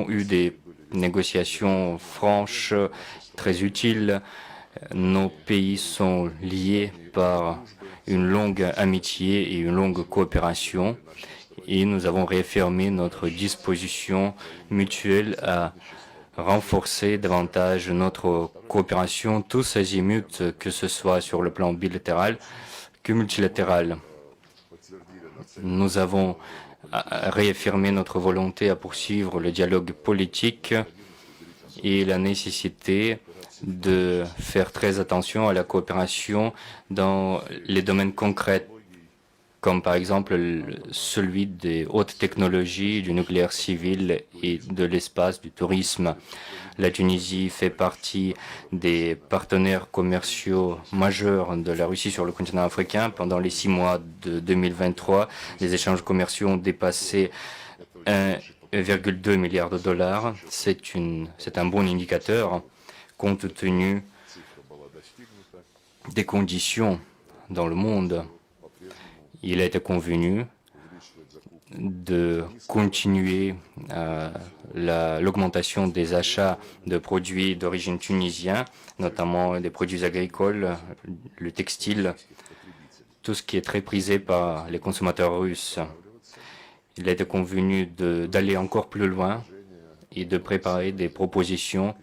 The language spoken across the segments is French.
eu des négociations franches, très utiles. Nos pays sont liés par une longue amitié et une longue coopération et nous avons réaffirmé notre disposition mutuelle à renforcer davantage notre coopération tous azimuts, que ce soit sur le plan bilatéral que multilatéral. Nous avons réaffirmé notre volonté à poursuivre le dialogue politique et la nécessité de faire très attention à la coopération dans les domaines concrets, comme par exemple celui des hautes technologies, du nucléaire civil et de l'espace, du tourisme. La Tunisie fait partie des partenaires commerciaux majeurs de la Russie sur le continent africain. Pendant les 6 mois de 2023, les échanges commerciaux ont dépassé 1,2 milliard de dollars. C'est un bon indicateur compte tenu des conditions dans le monde. Il a été convenu de continuer l'augmentation des achats de produits d'origine tunisienne, notamment des produits agricoles, le textile, tout ce qui est très prisé par les consommateurs russes. Il a été convenu d'aller encore plus loin et de préparer des propositions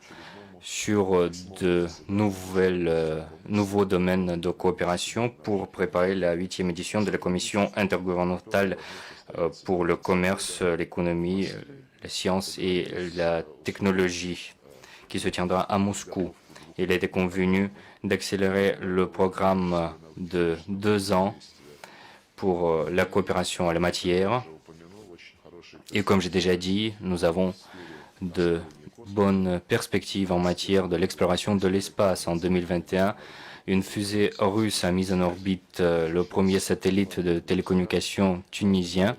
sur de nouveaux domaines de coopération pour préparer la 8e édition de la Commission intergouvernementale pour le commerce, l'économie, la science et la technologie qui se tiendra à Moscou. Il a été convenu d'accélérer le programme de 2 ans pour la coopération en la matière. Et comme j'ai déjà dit, nous avons de bonnes perspectives en matière de l'exploration de l'espace. En 2021, une fusée russe a mis en orbite le premier satellite de télécommunications tunisien.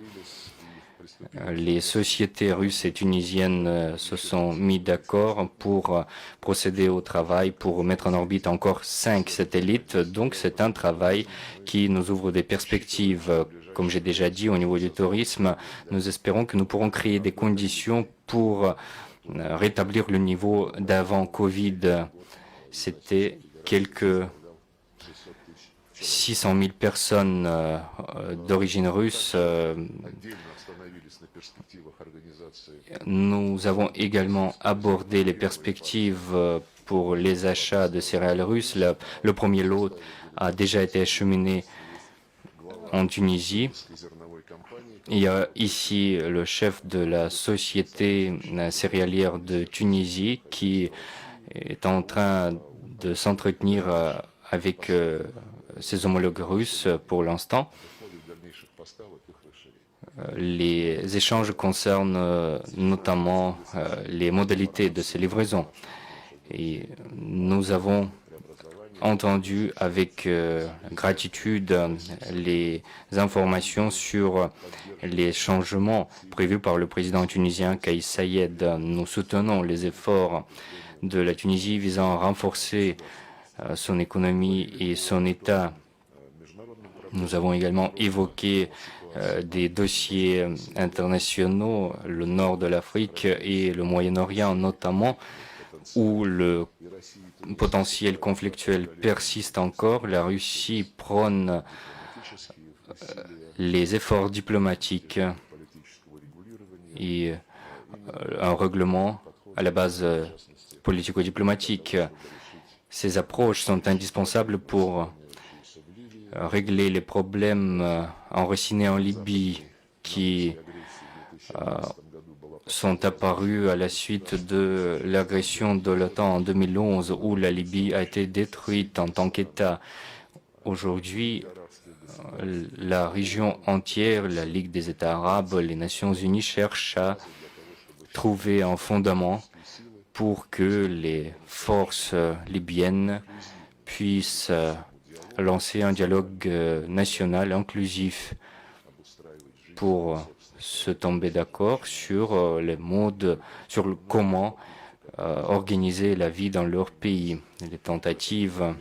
Les sociétés russes et tunisiennes se sont mis d'accord pour procéder au travail pour mettre en orbite encore 5 satellites. Donc c'est un travail qui nous ouvre des perspectives. Comme j'ai déjà dit, au niveau du tourisme, nous espérons que nous pourrons créer des conditions pour rétablir le niveau d'avant Covid. C'était quelques 600 000 personnes d'origine russe. Nous avons également abordé les perspectives pour les achats de céréales russes. Le premier lot a déjà été acheminé en Tunisie. Il y a ici le chef de la société céréalière de Tunisie qui est en train de s'entretenir avec ses homologues russes pour l'instant. Les échanges concernent notamment les modalités de ces livraisons. Et nous avons entendu avec gratitude les informations sur les changements prévus par le président tunisien Kais Saied. Nous soutenons les efforts de la Tunisie visant à renforcer son économie et son État. Nous avons également évoqué des dossiers internationaux, le nord de l'Afrique et le Moyen-Orient notamment, où le potentiel conflictuel persiste encore. La Russie prône les efforts diplomatiques et un règlement à la base politico-diplomatique. Ces approches sont indispensables pour régler les problèmes enracinés en Libye qui sont apparus à la suite de l'agression de l'OTAN en 2011 où la Libye a été détruite en tant qu'État. Aujourd'hui, la région entière, la Ligue des États arabes, les Nations unies cherchent à trouver un fondament pour que les forces libyennes puissent lancer un dialogue national inclusif pour se tomber d'accord sur les modes, sur comment organiser la vie dans leur pays. Les tentatives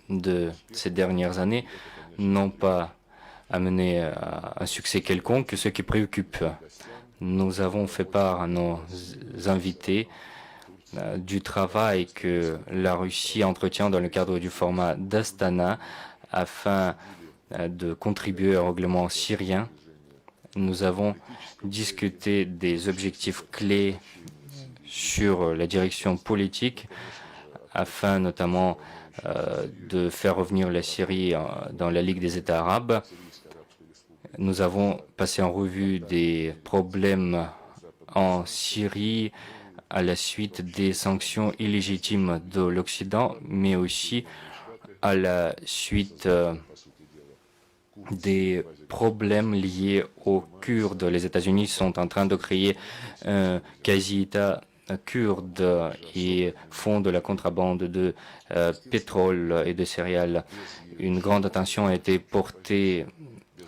de ces dernières années n'ont pas amené à un succès quelconque. Ce qui préoccupe Nous avons fait part à nos invités du travail que la Russie entretient dans le cadre du format d'Astana afin de contribuer au règlement syrien. Nous avons discuté des objectifs clés sur la direction politique afin notamment de faire revenir la Syrie dans la Ligue des États arabes. Nous avons passé en revue des problèmes en Syrie à la suite des sanctions illégitimes de l'Occident, mais aussi à la suite des problèmes liés aux Kurdes. Les États-Unis sont en train de créer un quasi-État kurde et font de la contrebande de pétrole et de céréales. Une grande attention a été portée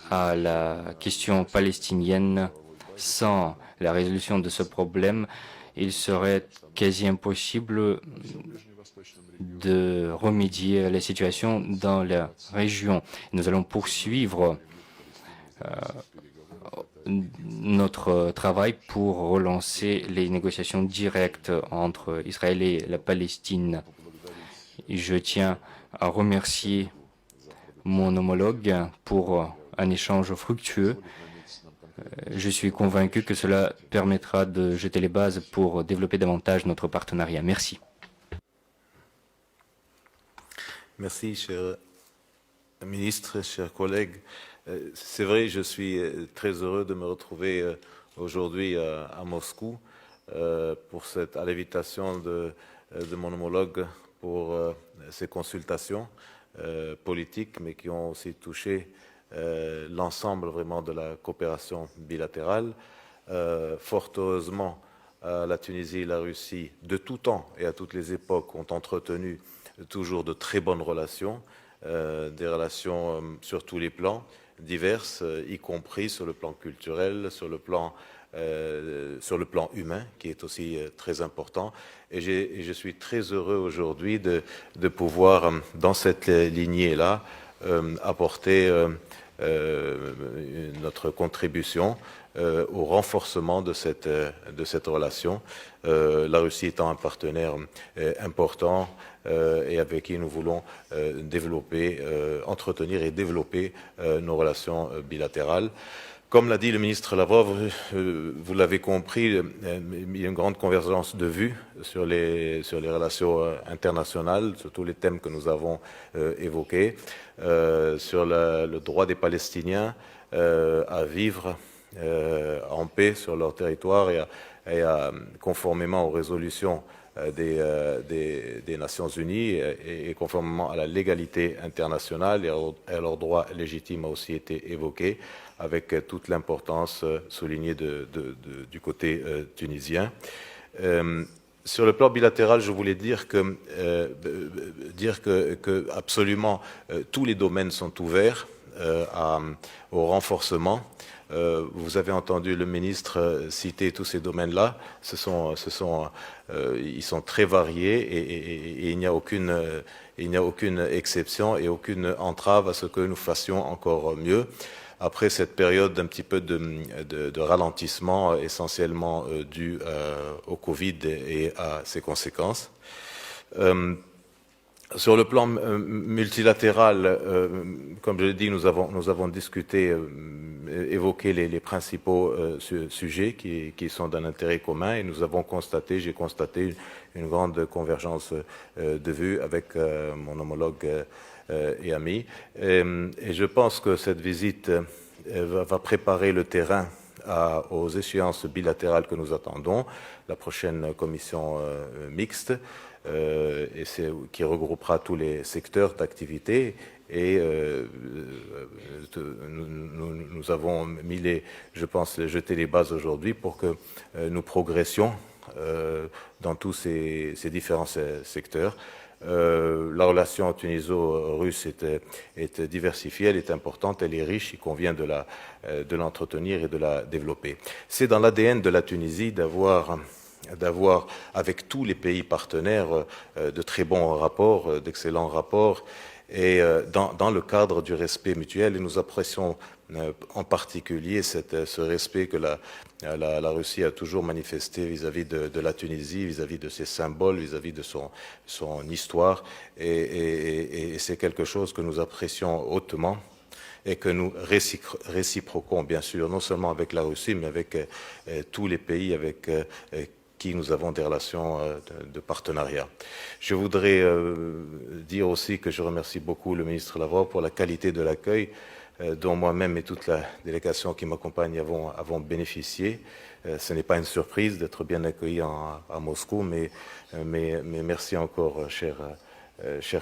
à la question palestinienne. Sans la résolution de ce problème, il serait quasi impossible de remédier à la situation dans la région. Nous allons poursuivre notre travail pour relancer les négociations directes entre Israël et la Palestine. Je tiens à remercier mon homologue pour un échange fructueux. Je suis convaincu que cela permettra de jeter les bases pour développer davantage notre partenariat. Merci. Merci, cher ministre, chers collègues. C'est vrai, je suis très heureux de me retrouver aujourd'hui à Moscou à l'invitation de mon homologue pour ces consultations politiques, mais qui ont aussi touché l'ensemble vraiment de la coopération bilatérale. Fort heureusement, la Tunisie et la Russie, de tout temps et à toutes les époques, ont entretenu toujours de très bonnes relations, des relations sur tous les plans, diverses, y compris sur le plan culturel, sur le plan humain, qui est aussi très important. Et je suis très heureux aujourd'hui de pouvoir, dans cette lignée-là, apporter notre contribution au renforcement de cette relation, la Russie étant un partenaire important et avec qui nous voulons entretenir et développer nos relations bilatérales. Comme l'a dit le ministre Lavrov, vous l'avez compris, il y a une grande convergence de vues sur les relations internationales, sur tous les thèmes que nous avons évoqués, sur le droit des Palestiniens à vivre en paix sur leur territoire et conformément aux résolutions des Nations Unies et conformément à la légalité internationale et à leurs droits légitimes a aussi été évoqué, avec toute l'importance soulignée du côté tunisien. Sur le plan bilatéral, je voulais dire que absolument tous les domaines sont ouverts au renforcement. Vous avez entendu le ministre citer tous ces domaines-là. Ils sont très variés et il n'y a aucune exception et aucune entrave à ce que nous fassions encore mieux. Après cette période un petit peu de ralentissement essentiellement dû au Covid et à ses conséquences. Sur le plan multilatéral, comme je l'ai dit, nous avons discuté, évoqué les principaux sujets qui sont d'un intérêt commun et j'ai constaté une grande convergence de vues avec mon homologue et ami. Et je pense que cette visite va préparer le terrain aux échéances bilatérales que nous attendons, la prochaine commission mixte, qui regroupera tous les secteurs d'activité. Et nous avons jeté les bases aujourd'hui pour que nous progressions dans tous ces différents secteurs. La relation tuniso-russe est diversifiée, elle est importante, elle est riche, il convient de l'entretenir et de la développer. C'est dans l'ADN de la Tunisie d'avoir avec tous les pays partenaires de très bons rapports, d'excellents rapports, et dans le cadre du respect mutuel. Et nous apprécions en particulier ce respect que la Russie a toujours manifesté vis-à-vis de la Tunisie, vis-à-vis de ses symboles, vis-à-vis de son histoire. Et c'est quelque chose que nous apprécions hautement et que nous réciproquons, bien sûr, non seulement avec la Russie, mais avec tous les pays avec qui nous avons des relations de partenariat. Je voudrais dire aussi que je remercie beaucoup le ministre Lavrov pour la qualité de l'accueil dont moi-même et toute la délégation qui m'accompagne avons bénéficié. Ce n'est pas une surprise d'être bien accueilli à Moscou, mais merci encore, chers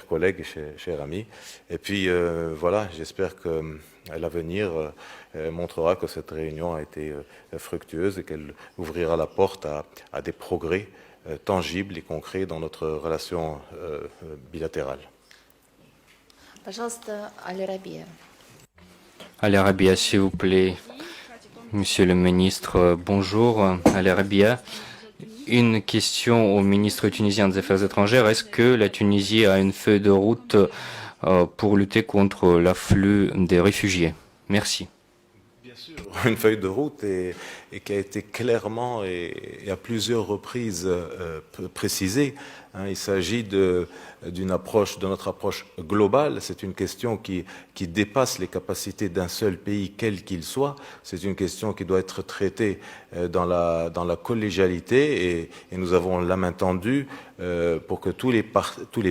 collègues, chers amis. Et puis voilà, j'espère que l'avenir montrera que cette réunion a été fructueuse et qu'elle ouvrira la porte à des progrès tangibles et concrets dans notre relation bilatérale. Пожалуйста, Али Рабия. Ali Rabia, s'il vous plaît. Monsieur le ministre, bonjour. Ali Rabia. Une question au ministre tunisien des Affaires étrangères. Est-ce que la Tunisie a une feuille de route pour lutter contre l'afflux des réfugiés? Merci. Bien sûr, une feuille de route et qui a été clairement et à plusieurs reprises précisée. Il s'agit de notre approche globale. C'est une question qui dépasse les capacités d'un seul pays, quel qu'il soit. C'est une question qui doit être traitée dans la collégialité et nous avons la main tendue pour que tous les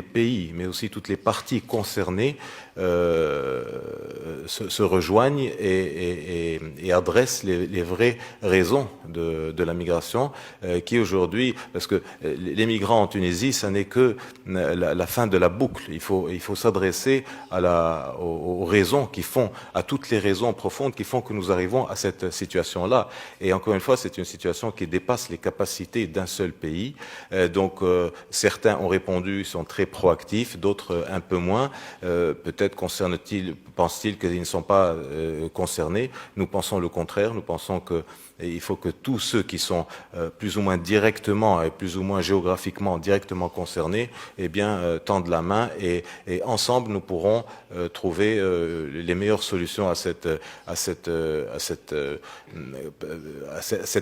pays, mais aussi toutes les parties concernées se rejoignent et adressent les vraies raisons de la migration qui aujourd'hui, parce que les migrants en Tunisie, ça n'est que la fin de la boucle. Il faut s'adresser aux raisons à toutes les raisons profondes qui font que nous arrivons à cette situation-là. Et encore une fois, c'est une situation qui dépasse les capacités d'un seul pays. Donc, certains ont répondu, sont très proactifs, d'autres un peu moins. Peut-être pensent-ils qu'ils ne sont pas concernés. Nous pensons le contraire. Nous pensons qu'il faut que tous ceux qui sont plus ou moins directement et plus ou moins géographiquement directement concernés, eh bien, tendent la main et ensemble nous pourrons trouver les meilleures solutions à cet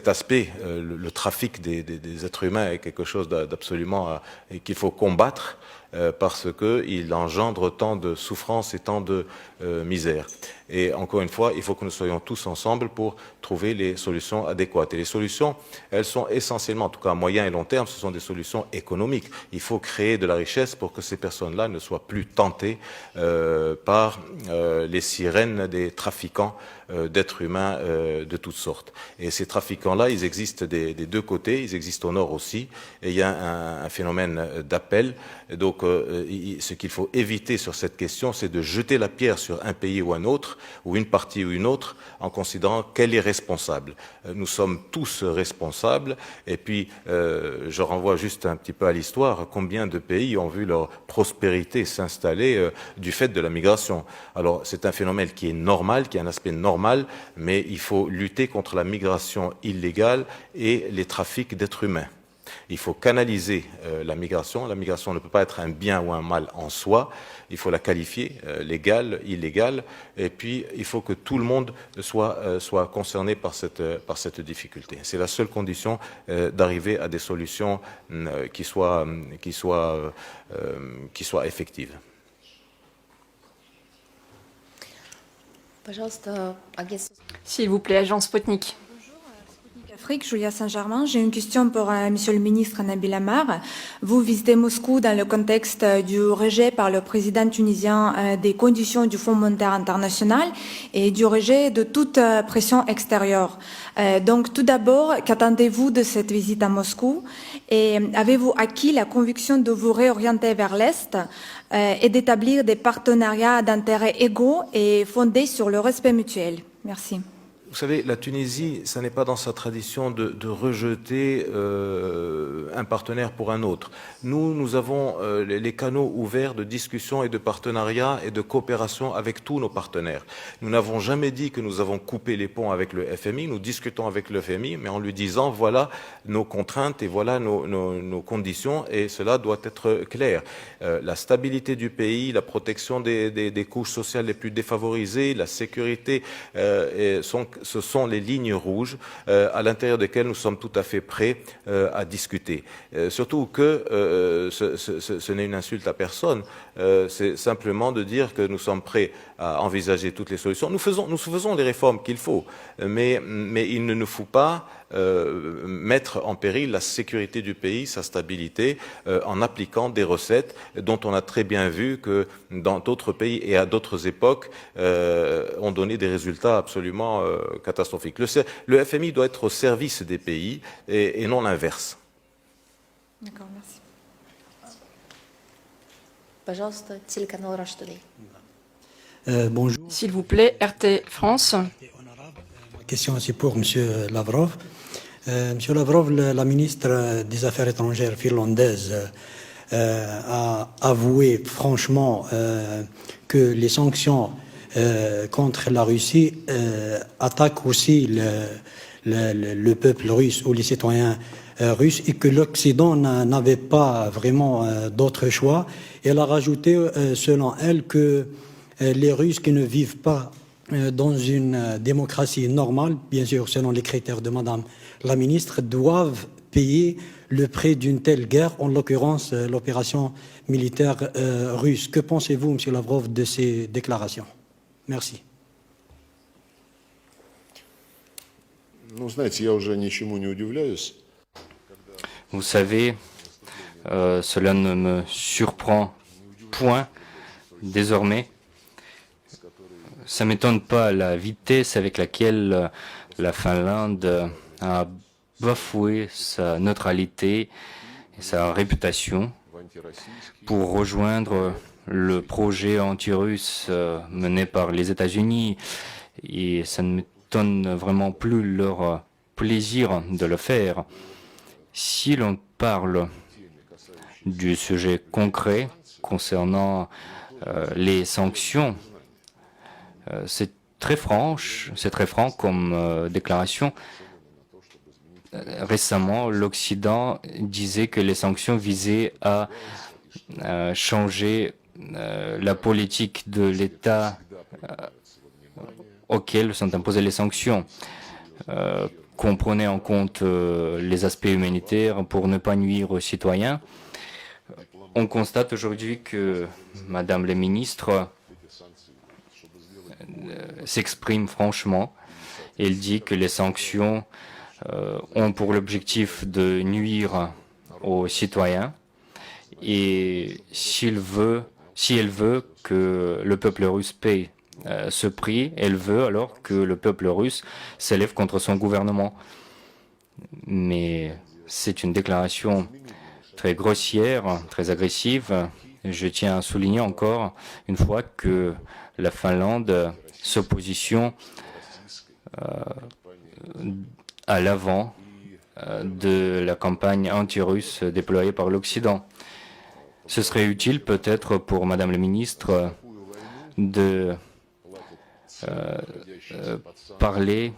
aspect. Le trafic des êtres humains est quelque chose d'absolument qu'il faut combattre parce qu'il engendre tant de souffrance et tant de misère. Et encore une fois, il faut que nous soyons tous ensemble pour trouver les solutions adéquates. Et les solutions, elles sont essentiellement, en tout cas à moyen et long terme, ce sont des solutions économiques. Il faut créer de la richesse pour que ces personnes-là ne soient plus tentées par les sirènes des trafiquants d'êtres humains de toutes sortes. Et ces trafiquants-là, ils existent des deux côtés, ils existent au nord aussi, et il y a un phénomène d'appel. Donc, ce qu'il faut éviter sur cette question, c'est de jeter la pierre sur un pays ou un autre, ou une partie ou une autre, en considérant qu'elle est responsable. Nous sommes tous responsables, et puis je renvoie juste un petit peu à l'histoire, combien de pays ont vu leur prospérité s'installer du fait de la migration. Alors, c'est un phénomène qui est normal, qui a un aspect normal, mais il faut lutter contre la migration illégale et les trafics d'êtres humains. Il faut canaliser la migration. La migration ne peut pas être un bien ou un mal en soi. Il faut la qualifier, légale, illégale. Et puis, il faut que tout le monde soit concerné par cette difficulté. C'est la seule condition d'arriver à des solutions qui soient effectives. S'il vous plaît, agence Sputnik. Afrique, Julia Saint-Germain. J'ai une question pour Monsieur le ministre Nabil Amar. Vous visitez Moscou dans le contexte du rejet par le président tunisien des conditions du Fonds monétaire international et du rejet de toute pression extérieure. Donc tout d'abord, qu'attendez-vous de cette visite à Moscou et avez-vous acquis la conviction de vous réorienter vers l'Est et d'établir des partenariats d'intérêts égaux et fondés sur le respect mutuel? Merci. Vous savez, la Tunisie, ça n'est pas dans sa tradition de rejeter un partenaire pour un autre. Nous avons les canaux ouverts de discussion et de partenariat et de coopération avec tous nos partenaires. Nous n'avons jamais dit que nous avons coupé les ponts avec le FMI. Nous discutons avec le FMI, mais en lui disant voilà nos contraintes et voilà nos conditions, et cela doit être clair. La stabilité du pays, la protection des couches sociales les plus défavorisées, la sécurité, ce sont les lignes rouges à l'intérieur desquelles nous sommes tout à fait prêts à discuter. Surtout que ce n'est une insulte à personne, c'est simplement de dire que nous sommes prêts à envisager toutes les solutions. Nous faisons les réformes qu'il faut, mais il ne nous faut pas mettre en péril la sécurité du pays, sa stabilité, en appliquant des recettes dont on a très bien vu que dans d'autres pays et à d'autres époques ont donné des résultats absolument catastrophiques. Le FMI doit être au service des pays et non l'inverse. D'accord, merci. Пожалуйста, телеканал Rush Today. Bonjour. S'il vous plaît, RT France. Ma question aussi pour M. Lavrov. Monsieur Lavrov, la ministre des Affaires étrangères finlandaise a avoué franchement que les sanctions contre la Russie attaquent aussi le peuple russe ou les citoyens russes et que l'Occident n'avait pas vraiment d'autre choix. Elle a rajouté, selon elle, que les Russes qui ne vivent pas dans une démocratie normale, bien sûr selon les critères de Madame la ministre, doivent payer le prix d'une telle guerre, en l'occurrence l'opération militaire russe. Que pensez-vous, M. Lavrov, de ces déclarations? Merci. Ну, знаете, я уже ничему не удивляюсь. Vous savez, cela ne me surprend point désormais. Ça ne m'étonne pas la vitesse avec laquelle la Finlande a bafoué sa neutralité et sa réputation pour rejoindre le projet anti-russe mené par les États-Unis. Et ça ne m'étonne vraiment plus leur plaisir de le faire. Si l'on parle du sujet concret concernant les sanctions, c'est très franc comme déclaration. Récemment, l'Occident disait que les sanctions visaient à changer la politique de l'État auquel sont imposées les sanctions, qu'on prenait en compte les aspects humanitaires pour ne pas nuire aux citoyens. On constate aujourd'hui que Madame la ministre s'exprime franchement. Elle dit que les sanctions ont pour l'objectif de nuire aux citoyens et si elle veut que le peuple russe paye ce prix, elle veut alors que le peuple russe s'élève contre son gouvernement. Mais c'est une déclaration très grossière, très agressive. Je tiens à souligner encore une fois que la Finlande se positionne à l'avant de la campagne anti-russe déployée par l'Occident. Ce serait utile peut-être pour Madame la ministre de parler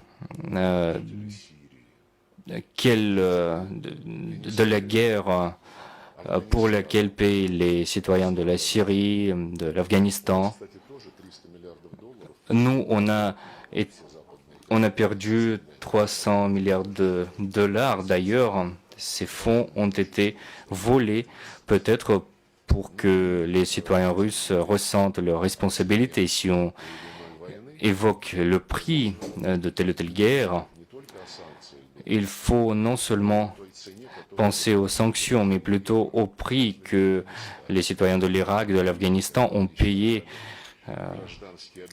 de la guerre pour laquelle payent les citoyens de la Syrie, de l'Afghanistan. Nous, on a perdu 300 milliards de dollars. D'ailleurs, ces fonds ont été volés, peut-être pour que les citoyens russes ressentent leurs responsabilités. Si on évoque le prix de telle ou telle guerre, il faut non seulement penser aux sanctions, mais plutôt au prix que les citoyens de l'Irak, de l'Afghanistan ont payé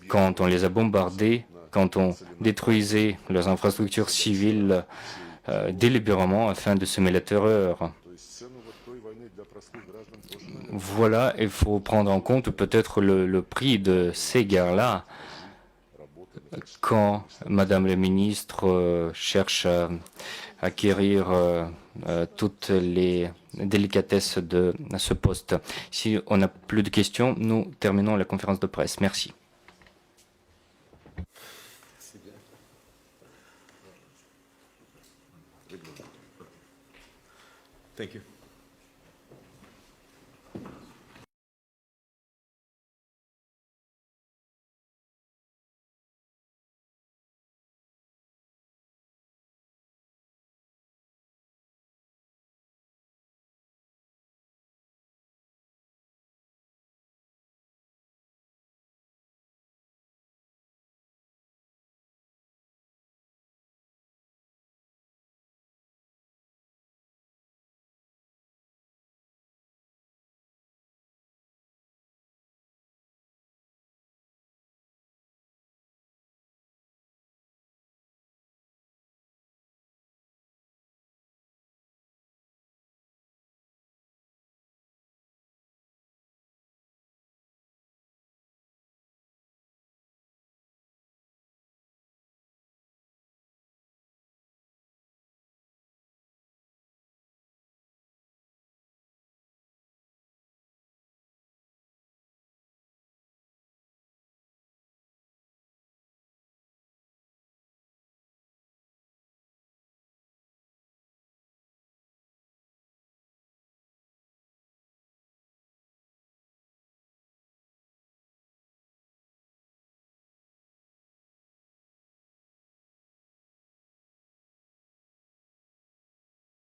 quand on les a bombardés, quand on détruisait leurs infrastructures civiles délibérément afin de semer la terreur. Voilà, il faut prendre en compte peut-être le prix de ces guerres-là. quand Madame la ministre cherche à acquérir toutes les délicatesses de ce poste. Si on n'a plus de questions, nous terminons la conférence de presse. Merci. Thank you.